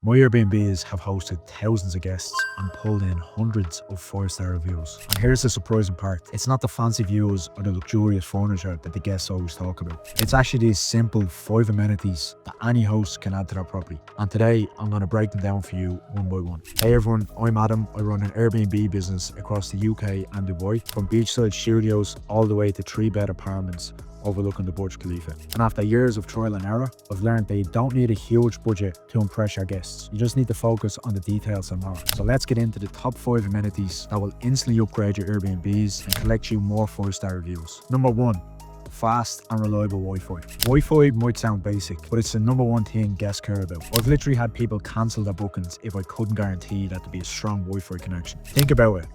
My Airbnbs have hosted thousands of guests and pulled in hundreds of 4-star reviews. And here's the surprising part. It's not the fancy views or the luxurious furniture that the guests always talk about. It's actually these simple 5 amenities that any host can add to their property. And today, I'm going to break them down for you one by one. Hey everyone, I'm Adam. I run an Airbnb business across the UK and Dubai, from beachside studios all the way to 3-bed apartments overlooking the Burj Khalifa. And after years of trial and error, I've learned that you don't need a huge budget to impress your guests. You just need to focus on the details and more. So let's get into the top 5 amenities that will instantly upgrade your Airbnbs and collect you more 4-star reviews. Number 1. Fast and reliable Wi-Fi. Wi-Fi might sound basic, but it's the number one thing guests care about. I've literally had people cancel their bookings if I couldn't guarantee that there'd be a strong Wi-Fi connection. Think about it.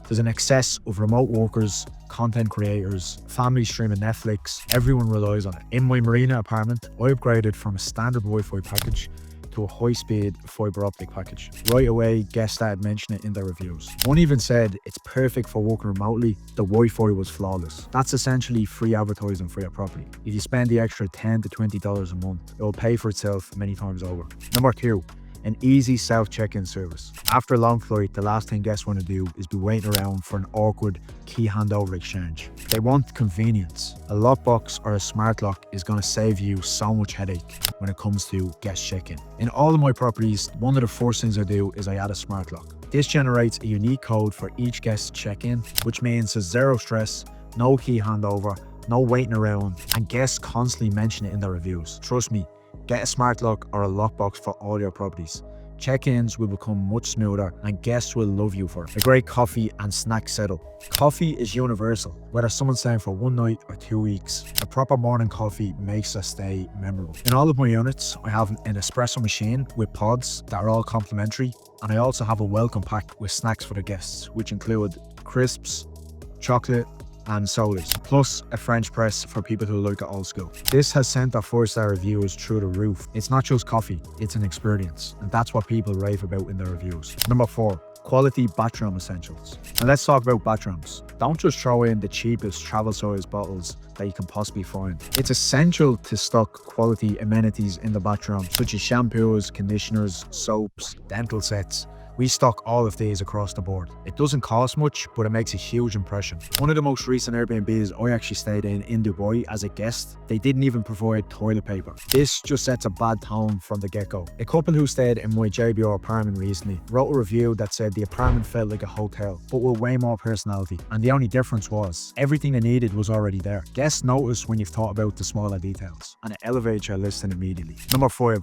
There's an excess of remote workers, content creators, families streaming Netflix. Everyone relies on it. In my marina apartment, I upgraded from a standard Wi-Fi package to a high-speed fibre optic package. Right away, guests started mentioning it in their reviews. One even said it's perfect for working remotely. The Wi-Fi was flawless. That's essentially free advertising for your property. If you spend the extra $10 to $20 a month, it will pay for itself many times over. Number 2. An easy self-check-in service. After a long flight, the last thing guests want to do is be waiting around for an awkward key handover exchange. They want convenience. A lockbox or a smart lock is going to save you so much headache when it comes to guest check-in. In all of my properties, one of the first things I do is I add a smart lock. This generates a unique code for each guest check-in, which means there's zero stress, no key handover, no waiting around, and guests constantly mention it in their reviews. Trust me, get a smart lock or a lockbox for all your properties. Check-ins will become much smoother and guests will love you for it. A great coffee and snack setup. Coffee is universal. Whether someone's staying for 1 night or 2 weeks, a proper morning coffee makes a stay memorable. In all of my units, I have an espresso machine with pods that are all complimentary, and I also have a welcome pack with snacks for the guests, which include crisps, chocolate, and sodas, plus a French press for people who like it old school. This has sent our 4-star reviews through the roof. It's not just coffee, it's an experience, and that's what people rave about in their reviews. Number 4. Quality bathroom essentials. And let's talk about bathrooms. Don't just throw in the cheapest travel size bottles that you can possibly find. It's essential to stock quality amenities in the bathroom, such as shampoos, conditioners, soaps, dental sets. We stock all of these across the board. It doesn't cost much, but it makes a huge impression. One of the most recent Airbnbs I actually stayed in Dubai as a guest, they didn't even provide toilet paper. This just sets a bad tone from the get-go. A couple who stayed in my JBR apartment recently wrote a review that said the apartment felt like a hotel, but with way more personality. And the only difference was, everything they needed was already there. Guests notice when you've thought about the smaller details, and it elevates your listing immediately. Number 5.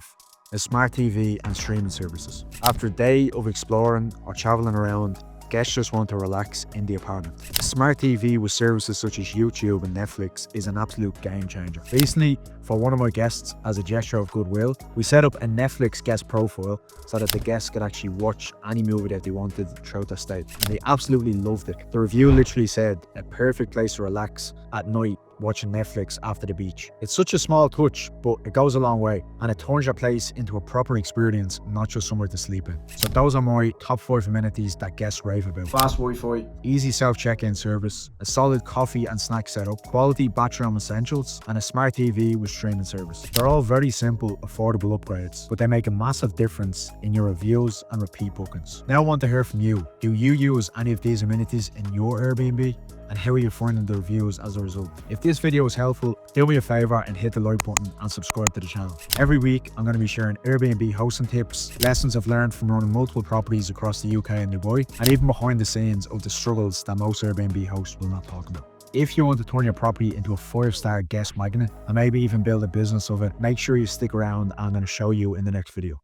A smart TV and streaming services. After a day of exploring or traveling around, guests just want to relax in the apartment. A smart TV with services such as YouTube and Netflix is an absolute game changer. Recently, for one of my guests, as a gesture of goodwill, we set up a Netflix guest profile so that the guests could actually watch any movie that they wanted throughout their stay. And they absolutely loved it. The review literally said, a perfect place to relax at night watching Netflix after the beach. It's such a small touch, but it goes a long way, and it turns your place into a proper experience, not just somewhere to sleep in. So those are my top 5 amenities that guests rave about. Fast Wi-Fi, easy self-check-in service, a solid coffee and snack setup, quality bathroom essentials, and a smart TV with streaming service. They're all very simple, affordable upgrades, but they make a massive difference in your reviews and repeat bookings. Now I want to hear from you. Do you use any of these amenities in your Airbnb? And how are you finding the reviews as a result? If this video was helpful, do me a favor and hit the like button and subscribe to the channel. Every week, I'm going to be sharing Airbnb hosting tips, lessons I've learned from running multiple properties across the UK and Dubai, and even behind the scenes of the struggles that most Airbnb hosts will not talk about. If you want to turn your property into a 5-star guest magnet and maybe even build a business of it, make sure you stick around. I'm going to show you in the next video.